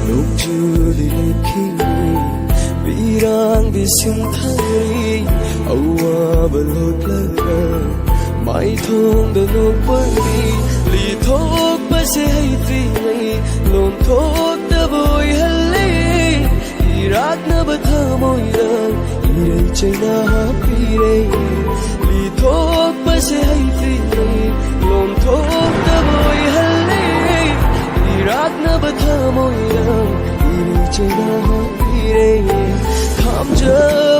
lúc chưa đi lên khi vì đang bị xin thay âu à bờ lột lơ mãi thương đời lúc quên đi lì thuốc bớt sẽ hay vì ngày lồn thuốc đã vui hơn lấy rác nó bớt thơ môi đời đây chơi na happy đây lì thuốc bớt sẽ hay vì ngày lồn thuốc đã vui hơn lấy rác nó bớt thơ môi đời đây chơi na happy đây tham chờ